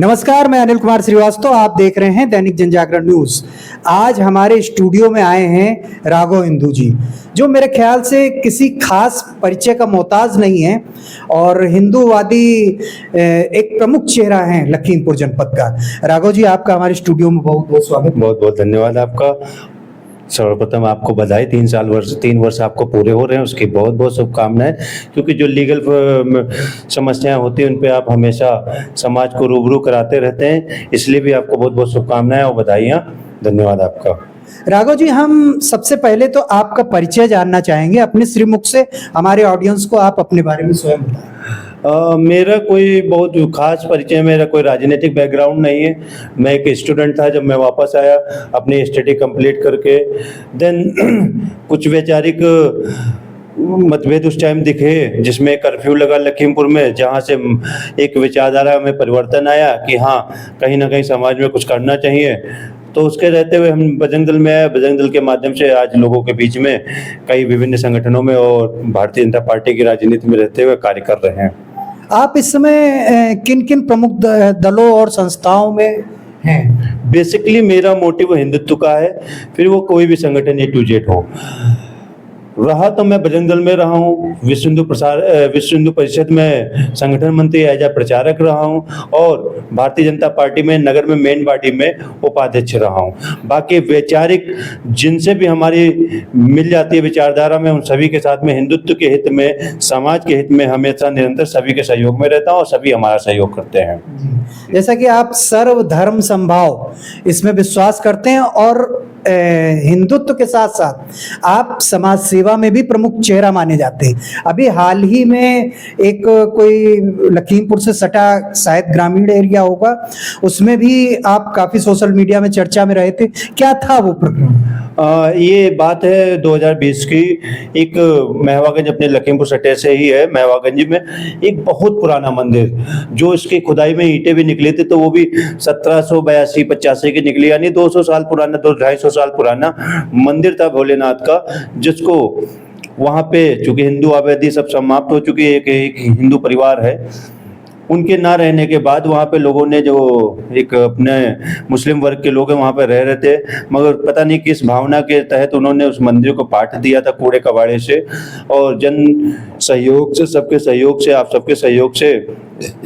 नमस्कार, मैं अनिल कुमार श्रीवास्तव। आप देख रहे हैं दैनिक जनजागरण न्यूज। आज हमारे स्टूडियो में आए हैं राघव हिंदू जी, जो मेरे ख्याल से किसी खास परिचय का मोहताज नहीं है और हिंदूवादी एक प्रमुख चेहरा है लखीमपुर जनपद का। राघव जी, आपका हमारे स्टूडियो में बहुत बहुत स्वागत। बहुत बहुत धन्यवाद आपका। सर्वप्रथम आपको बधाई, 3 वर्ष आपको पूरे हो रहे हैं, उसकी बहुत बहुत शुभकामनाएं। क्योंकि जो लीगल समस्याएं होती हैं उन पे आप हमेशा समाज को रूबरू कराते रहते हैं, इसलिए भी आपको बहुत बहुत शुभकामनाएं और बधाइयाँ। धन्यवाद आपका। राघव जी, हम सबसे पहले तो आपका परिचय जानना चाहेंगे अपने श्रीमुख से। हमारे ऑडियंस को आप अपने बारे में स्वयं बताएं। मेरा कोई बहुत खास परिचय, मेरा कोई राजनीतिक बैकग्राउंड नहीं है। मैं एक स्टूडेंट था, जब मैं वापस आया अपनी स्टडी कंप्लीट करके, देन कुछ वैचारिक मतभेद उस टाइम दिखे, जिसमें कर्फ्यू लगा लखीमपुर में, जहाँ से एक विचारधारा में परिवर्तन आया कि हाँ, कहीं ना कहीं समाज में कुछ करना चाहिए। तो उसके रहते हुए हम बजरंग दल में आए। बजरंग दल के माध्यम से आज लोगों के बीच में कई विभिन्न संगठनों में और भारतीय जनता पार्टी की राजनीति में रहते हुए कार्य कर रहे हैं। आप इस समय किन किन प्रमुख दलों और संस्थाओं में हैं? बेसिकली मेरा मोटिव हिंदुत्व का है, फिर वो कोई भी संगठन A to Z हो। रहा तो मैं बजरंग दल में रहा हूँ, विश्व हिंदू परिषद में संगठन मंत्री एज प्रचारक रहा हूँ, और भारतीय जनता पार्टी में नगर में मेन बॉडी में उपाध्यक्ष रहा हूँ। बाकी वैचारिक जिनसे भी हमारी मिल जाती है विचारधारा में, उन सभी के साथ में हिंदुत्व के हित में, समाज के हित में हमेशा निरंतर सभी के सहयोग में रहता हूँ और सभी हमारा सहयोग करते हैं। जैसा कि आप सर्वधर्म समभाव इसमें विश्वास करते हैं और हिंदुत्व के साथ साथ आप समाज सेवा में भी प्रमुख चेहरा माने जाते हैं। अभी हाल ही में एक कोई लखीमपुर से सटा शायद ग्रामीण एरिया होगा, उसमें भी आप काफी सोशल मीडिया में चर्चा में रहे थे। क्या था वो प्रोग्राम? ये बात है 2020 की। एक महवागंज, अपने लखीमपुर सटे से ही है, महवागंज में एक बहुत पुराना मंदिर, जो इसकी खुदाई में ईंटें भी निकली थी, तो वो भी 1782-85 की निकली, यानी 200 साल पुराना, 200-250 साल पुराना मंदिर था भोलेनाथ का, जिसको वहाँ पे चूंकि हिंदू आबादी सब समाप्त हो चुकी है, एक हिंदू परिवार है, उनके ना रहने के बाद वहाँ पे लोगों ने, जो एक अपने मुस्लिम वर्ग के लोग हैं वहाँ पे रह रहे थे, मगर पता नहीं किस भावना के तहत उन्होंने उस मंदिर को पाट दिया था कूड़े कबाड़े से, और जन सहयोग से, सबके सहयोग से, आप सबके सहयोग से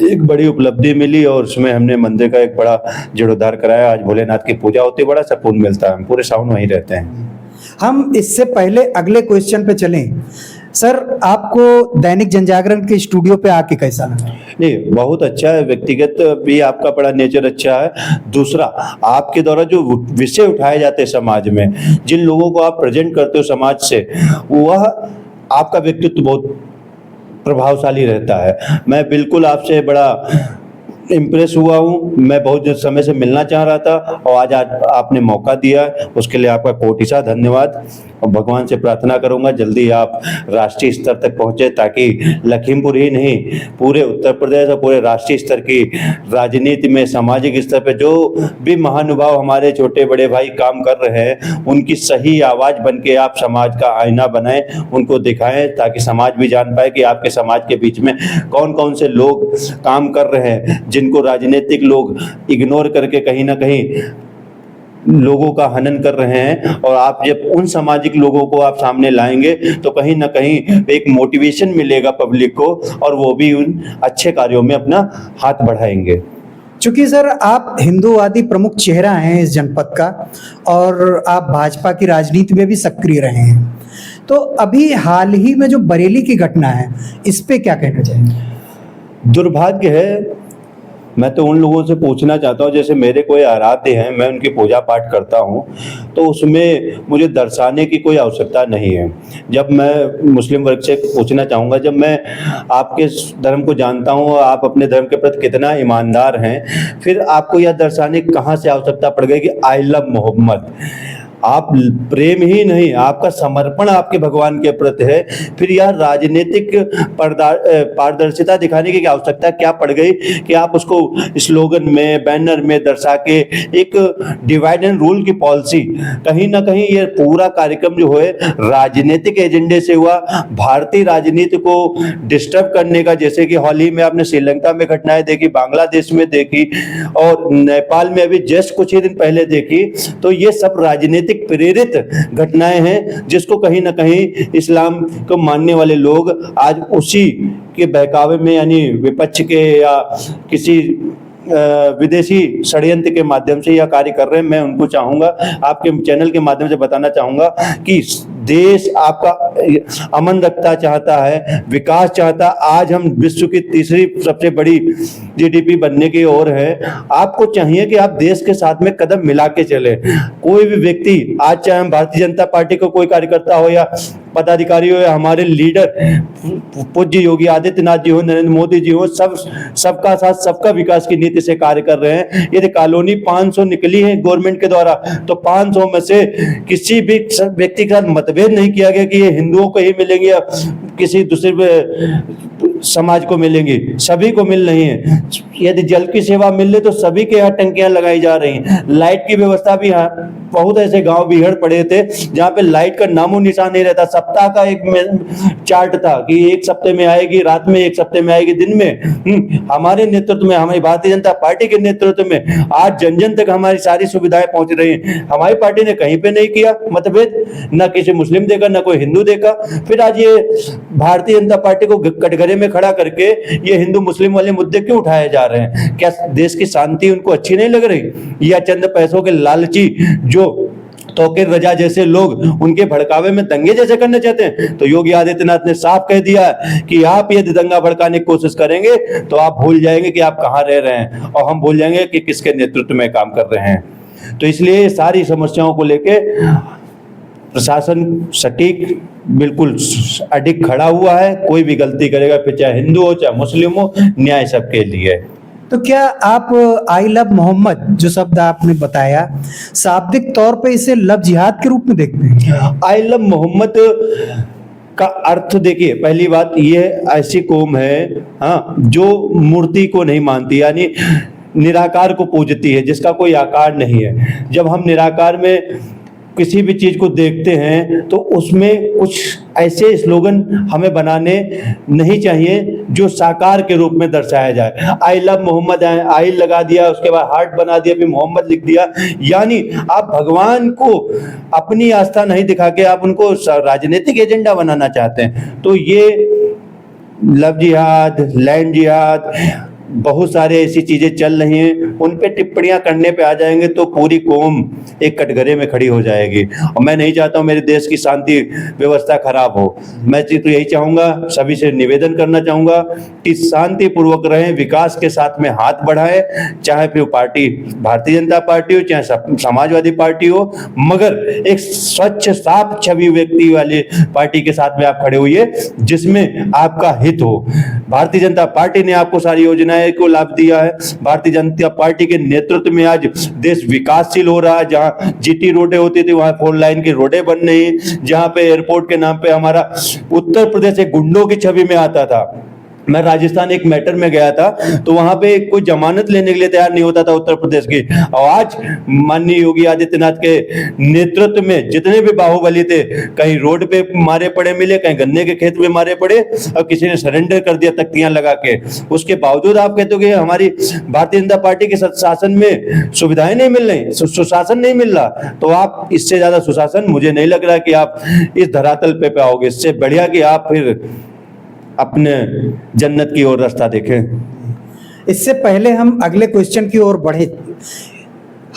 एक बड़ी उपलब्धि मिली, और उसमें हमने मंदिर का एक बड़ा जीर्णोद्धार कराया। आज भोलेनाथ की पूजा होती है, बड़ा सुकून मिलता है, हम पूरे सावन वहीं रहते हैं। हम इससे पहले अगले क्वेश्चन पे चलें। सर, आपको दैनिक जनजागरण के स्टूडियो पे आके कैसा लगा? नहीं, बहुत अच्छा है। व्यक्तिगत भी आपका बड़ा नेचर अच्छा है। दूसरा, आपके द्वारा जो विषय उठाए जाते हैं समाज में, जिन लोगों को आप प्रेजेंट करते हो समाज से, वह आपका व्यक्तित्व बहुत प्रभावशाली रहता है। मैं बिल्कुल आपसे बड़ा इम्प्रेस हुआ हूँ। मैं बहुत समय से मिलना चाह रहा था और आज आपने मौका दिया, उसके लिए आपका कोटि धन्यवाद। और भगवान से प्रार्थना करूंगा जल्दी आप राष्ट्रीय स्तर तक पहुंचे, ताकि लखीमपुर ही नहीं, पूरे उत्तर प्रदेश और पूरे राष्ट्रीय स्तर की राजनीति में, सामाजिक स्तर पे जो भी महानुभाव हमारे छोटे बड़े भाई काम कर रहे हैं, उनकी सही आवाज़ बन के आप समाज का आईना बनाएं, उनको दिखाएं, ताकि समाज भी जान पाए कि आपके समाज के बीच में कौन कौन से लोग काम कर रहे हैं, जिनको राजनीतिक लोग इग्नोर करके कहीं ना कहीं लोगों का हनन कर रहे हैं। और आप जब उन सामाजिक लोगों को आप सामने लाएंगे तो कहीं ना कहीं एक मोटिवेशन मिलेगा पब्लिक को, और वो भी उन अच्छे कार्यों में अपना हाथ बढ़ाएंगे। चूंकि सर आप हिंदूवादी प्रमुख चेहरा हैं इस जनपद का, और आप भाजपा की राजनीति में भी सक्रिय रहे हैं, तो अभी हाल ही में जो बरेली की घटना है, इस पे क्या कहना चाहेंगे? दुर्भाग्य है। मैं तो उन लोगों से पूछना चाहता हूँ, जैसे मेरे कोई आराध्य हैं, मैं उनकी पूजा पाठ करता हूँ, तो उसमें मुझे दर्शाने की कोई आवश्यकता नहीं है। जब मैं मुस्लिम वर्ग से पूछना चाहूँगा, जब मैं आपके धर्म को जानता हूँ, आप अपने धर्म के प्रति कितना ईमानदार हैं, फिर आपको यह दर्शाने की कहाँ से आवश्यकता पड़ गई कि आई लव मोहम्मद। आप प्रेम ही नहीं, आपका समर्पण आपके भगवान के प्रति है, फिर यह राजनीतिक पारदर्शिता दिखाने की क्या आवश्यकता क्या पड़ गई कि आप उसको स्लोगन में, बैनर में दर्शा के एक डिवाइड एंड रूल की पॉलिसी, कहीं ना कहीं ये पूरा कार्यक्रम जो है राजनीतिक एजेंडे से हुआ, भारतीय राजनीति को डिस्टर्ब करने का, जैसे कि हाल ही में आपने श्रीलंका में घटनाएं देखी, बांग्लादेश में देखी और नेपाल में अभी जस्ट कुछ ही दिन पहले देखी। तो ये सब राजनीतिक प्रेरित घटनाएं हैं जिसको कहीं ना कहीं इस्लाम को मानने वाले लोग आज उसी के बहकावे में, यानी विपक्ष के या किसी विदेशी षड्यंत्र के माध्यम से यह कार्य कर रहे हैं। मैं उनको चाहूंगा, आपके चैनल के माध्यम से बताना चाहूंगा कि देश आपका अमन रखता चाहता है, विकास चाहता। आज हम विश्व की तीसरी सबसे बड़ी जीडीपी बनने की ओर है। आपको चाहिए कि आप देश के साथ में कदम मिला के चले। कोई भी व्यक्ति, आज चाहे हम भारतीय जनता पार्टी को कोई कार्यकर्ता हो या पदाधिकारी हो या हमारे लीडर पूज्य योगी आदित्यनाथ जी हो, नरेंद्र मोदी जी हो, सबका साथ सबका विकास की नीति से कार्य कर रहे हैं। यदि कॉलोनी 500 निकली है गवर्नमेंट के द्वारा, तो 500 में से किसी भी व्यक्ति के साथ मतभेद नहीं किया गया कि ये हिंदुओं को ही मिलेंगे या किसी दूसरे समाज को मिलेंगी, सभी को मिल रही है। यदि जल की सेवा मिल रही तो सभी के यहाँ टंकियां लगाई जा रही हैं। लाइट की व्यवस्था भी, यहाँ बहुत ऐसे गांव बिहड़ पड़े थे जहाँ पे लाइट का नामो निशान नहीं रहता। सप्ताह का एक चार्ट था कि एक सप्ते में आएगी, रात में, एक सप्ते में आएगी, दिन में। हमारे नेतृत्व में, हमारी भारतीय जनता पार्टी के नेतृत्व में आज जन जन तक हमारी सारी सुविधाएं पहुंच रही हैं। हमारी पार्टी ने कहीं पे नहीं किया मतभेद, न किसी मुस्लिम देखा, न कोई हिंदू देखा। फिर आज ये भारतीय जनता पार्टी को कटघरे में खड़ा करके ये हिंदू मुस्लिम वाले मुद्दे क्यों उठाए जा रहे हैं? क्या देश की शांति उनको अच्छी नहीं लग रही, या चंद पैसों के लालची जो तौकीर रजा जैसे लोग उनके भड़कावे में दंगे जैसे करना चाहते हैं? तो योगी आदित्यनाथ ने साफ कह दिया कि आप यदि दंगा भड़काने की कोशिश करेंगे तो आप भूल जाएंगे कि आप कहां रह रहे हैं, और हम भूल जाएंगे कि किसके नेतृत्व में काम कर रहे हैं। तो इसलिए सारी समस्याओं को लेके प्रशासन सटीक बिल्कुल अडिग खड़ा हुआ है। कोई भी गलती करेगा, फिर चाहे हिंदू हो चाहे मुस्लिम हो, न्याय सबके लिए। तो क्या आप आई लव मोहम्मद जो शब्द आपने बताया, शाब्दिक तौर पे इसे लव जिहाद के रूप में देखते हैं? आई लव मोहम्मद का अर्थ देखिए, पहली बात ये ऐसी कौम है हाँ जो मूर्ति को नहीं मानती, यानी निराकार को पूजती है, जिसका कोई आकार नहीं है। जब हम निराकार में किसी भी चीज को देखते हैं तो उसमें कुछ ऐसे स्लोगन हमें बनाने नहीं चाहिए जो साकार के रूप में दर्शाया जाए। आई लव मोहम्मद, आई लगा दिया, उसके बाद हार्ट बना दिया, फिर मोहम्मद लिख दिया, यानी आप भगवान को अपनी आस्था नहीं दिखा के आप उनको राजनीतिक एजेंडा बनाना चाहते हैं। तो ये लव जिहाद, लैंड जिहाद, बहुत सारे ऐसी चीजें चल रही हैं, उन पे टिप्पणियां करने पे आ जाएंगे तो पूरी कौम एक कटघरे में खड़ी हो जाएगी। और मैं नहीं चाहता हूं मेरे देश की शांति व्यवस्था खराब हो। मैं तो यही चाहूंगा, सभी से निवेदन करना चाहूंगा कि शांति पूर्वक रहें, विकास के साथ में हाथ बढ़ाएं, चाहे फिर पार्टी भारतीय जनता पार्टी हो चाहे समाजवादी पार्टी हो, मगर एक स्वच्छ साफ छवि व्यक्ति वाली पार्टी के साथ में आप खड़े हुए जिसमें आपका हित हो। भारतीय जनता पार्टी ने आपको सारी योजनाएं को लाभ दिया है। भारतीय जनता पार्टी के नेतृत्व में आज देश विकासशील हो रहा है। जहां जीटी रोडें होती थी वहां 4 लाइन की रोडें बन रही, जहां पे एयरपोर्ट के नाम पे हमारा उत्तर प्रदेश एक गुंडों की छवि में आता था। मैं राजस्थान एक मैटर में गया था तो वहां पे कोई जमानत लेने के लिए तैयार नहीं होता था उत्तर प्रदेश की, और आज माननीय योगी आदित्यनाथ के नेतृत्व में जितने भी बाहुबली थे, कहीं रोड पे मारे पड़े मिले, कहीं गन्ने के खेत में मारे पड़े, और किसी ने सरेंडर कर दिया तख्तियां लगा के। उसके बावजूद आप कहते हो कि हमारी भारतीय जनता पार्टी के शासन में सुविधाएं नहीं मिल रही, सुशासन नहीं मिल रहा, तो आप इससे ज्यादा सुशासन मुझे नहीं लग रहा कि आप इस धरातल पे पाओगे। इससे बढ़िया कि आप फिर अपने जन्नत की ओर रास्ता देखें। इससे पहले हम अगले क्वेश्चन की ओर बढ़े,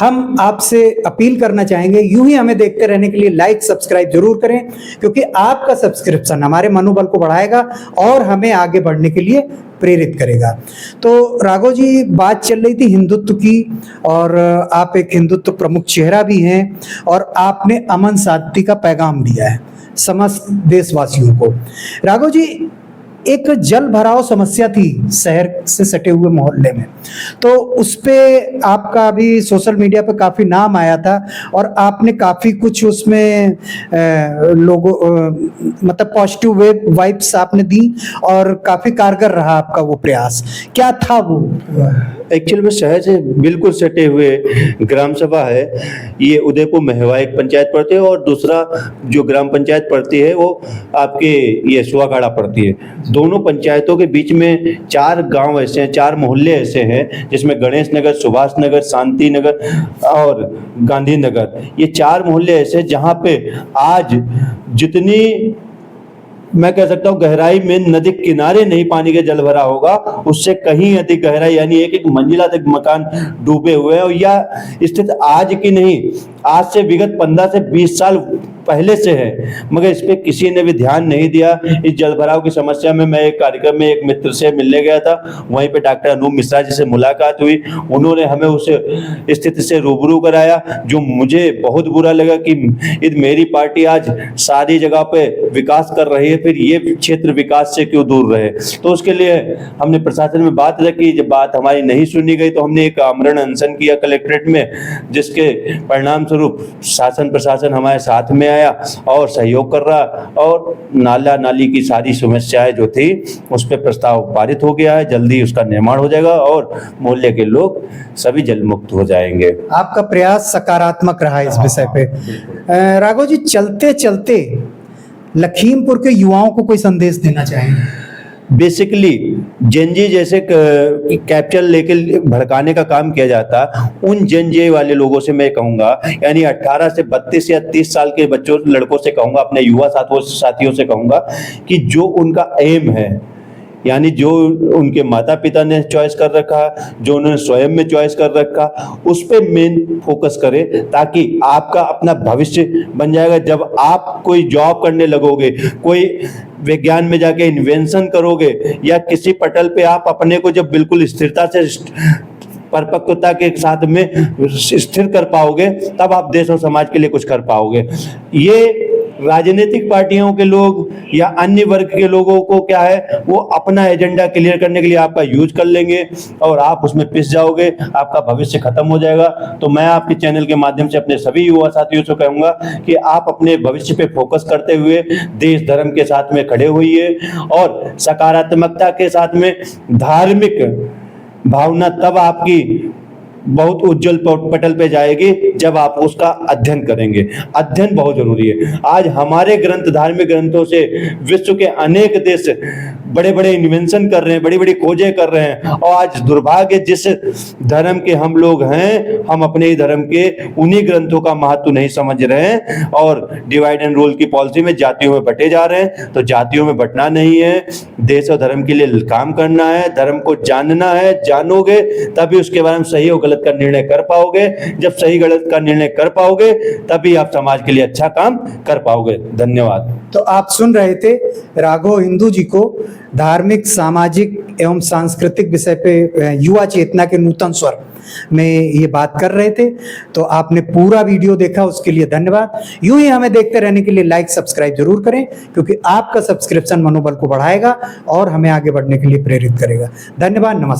हम आपसे अपील करना चाहेंगे, यूं ही हमें देखते रहने के लिए लाइक सब्सक्राइब जरूर करें, क्योंकि आपका सब्सक्रिप्शन हमारे मनोबल को बढ़ाएगा और हमें आगे बढ़ने के लिए प्रेरित करेगा। तो राघव जी, बात चल रही थी हिंदुत्व की, और आप एक हिंदुत्व प्रमुख चेहरा भी हैं, और आपने अमन शांति का पैगाम दिया है समस्त देशवासियों को। राघव जी, एक जल भराव समस्या थी शहर से सटे हुए मोहल्ले में, तो उस पे आपका भी सोशल मीडिया पे काफ़ी नाम आया था और आपने काफ़ी कुछ उसमें लोगों मतलब पॉजिटिव वाइब्स आपने दी और काफ़ी कारगर रहा आपका वो प्रयास। क्या था वो? एक्चुअल में शहर से बिल्कुल सटे हुए ग्राम सभा है, ये उदयपुर महवा एक पंचायत पड़ती है और दूसरा जो ग्राम पंचायत पड़ती है वो आपके ये सुहागाड़ा पड़ती है। दोनों पंचायतों के बीच में 4 गांव ऐसे हैं, 4 मोहल्ले ऐसे हैं जिसमें गणेश नगर, सुभाष नगर, शांति नगर और गांधी नगर, ये 4 मोहल्ले ऐसे हैं जहाँ पे आज जितनी मैं कह सकता हूँ गहराई में नदी किनारे नहीं पानी का जल भरा होगा, उससे कहीं अधिक गहराई यानी एक मंजिला तक मकान डूबे हुए हैं। और यह स्थिति आज की नहीं, आज से विगत 15 से 20 साल पहले से है, मगर इस पे किसी ने भी ध्यान नहीं दिया। इस जल भराव की समस्या में मैं एक कार्यक्रम में एक मित्र से मिलने गया था, वहीं पे डॉक्टर अनूप मिश्रा जी से मुलाकात हुई, उन्होंने हमें उस स्थिति से रूबरू कराया जो मुझे बहुत बुरा लगा कि मेरी पार्टी आज सारी जगह पे विकास कर रही है, फिर ये क्षेत्र विकास से क्यों दूर रहे। तो उसके लिए हमने प्रशासन में बात रखी, जब बात हमारी नहीं सुनी गई तो हमने एक आमरण अनशन किया कलेक्ट्रेट में, जिसके परिणाम स्वरूप शासन प्रशासन हमारे साथ में आया और सहयोग कर रहा, और नाला नाली की सारी समस्याएं जो थी उस पर प्रस्ताव पारित हो गया है, जल्दी उसका निर्माण हो जाएगा और मोहल्ले के लोग सभी जल मुक्त हो जाएंगे। आपका प्रयास सकारात्मक रहा इस विषय पे। राघव जी, चलते चलते लखीमपुर के युवाओं को कोई संदेश देना चाहेंगे? बेसिकली जेनजी जैसे कैप्चर लेके भड़काने का काम किया जाता, उन जेनजी वाले लोगों से मैं कहूँगा, यानी 18 से 32 या 30 साल के बच्चों लड़कों से कहूँगा, अपने युवा साथियों से कहूँगा कि जो उनका एम है, यानी जो उनके माता पिता ने चॉइस कर रखा, जो उन्होंने स्वयं में चॉइस कर रखा, उस पे मेन फोकस करें ताकि आपका अपना भविष्य बन जाएगा। जब आप कोई जॉब करने लगोगे, कोई विज्ञान में जाके इन्वेंशन करोगे या किसी पटल पे आप अपने को जब बिल्कुल स्थिरता से परिपक्वता के साथ में स्थिर कर पाओगे, तब आप देश और समाज के लिए कुछ कर पाओगे। ये राजनीतिक पार्टियों के लोग या अन्य वर्ग के लोगों को क्या है, वो अपना एजेंडा क्लियर करने के लिए आपका यूज कर लेंगे और आप उसमें पिस जाओगे, आपका भविष्य खत्म हो जाएगा। तो मैं आपके चैनल के माध्यम से अपने सभी युवा साथियों से कहूंगा कि आप अपने भविष्य पे फोकस करते हुए देश धर्म के साथ में खड़े होइए और सकारात्मकता के साथ में धार्मिक भावना तब आपकी बहुत उज्जवल पटल पे जाएगी जब आप उसका अध्ययन करेंगे। अध्ययन बहुत जरूरी है। आज हमारे ग्रंथ, धार्मिक ग्रंथों से विश्व के अनेक देश बड़े बड़े इन्वेंशन कर रहे हैं, बड़ी बड़ी खोजें कर रहे हैं, और आज दुर्भाग्य जिस धर्म के हम लोग हैं, हम अपने ही धर्म के उन्हीं ग्रंथों का महत्व नहीं समझ रहे हैं और डिवाइड एंड रूल की पॉलिसी में जातियों में बंटे जा रहे हैं। तो जातियों में बंटना नहीं है, देश और धर्म के लिए काम करना है, धर्म को जानना है। जानोगे तभी उसके बारे में सही और गलत का निर्णय कर पाओगे। जब सही गलत का निर्णय कर पाओगे तभी आप समाज के लिए अच्छा काम कर पाओगे। धन्यवाद। तो आप सुन रहे थे राघव हिंदू जी को धार्मिक, सामाजिक एवं सांस्कृतिक विषय पे युवा चेतना के नूतन स्वर में ये बात कर रहे थे। तो आपने पूरा वीडियो देखा, उसके लिए धन्यवाद। यूं ही हमें देखते रहने के लिए लाइक सब्सक्राइब जरूर करें, क्योंकि आपका सब्सक्रिप्शन मनोबल को बढ़ाएगा और हमें आगे बढ़ने के लिए प्रेरित करेगा। धन्यवाद, नमस्कार।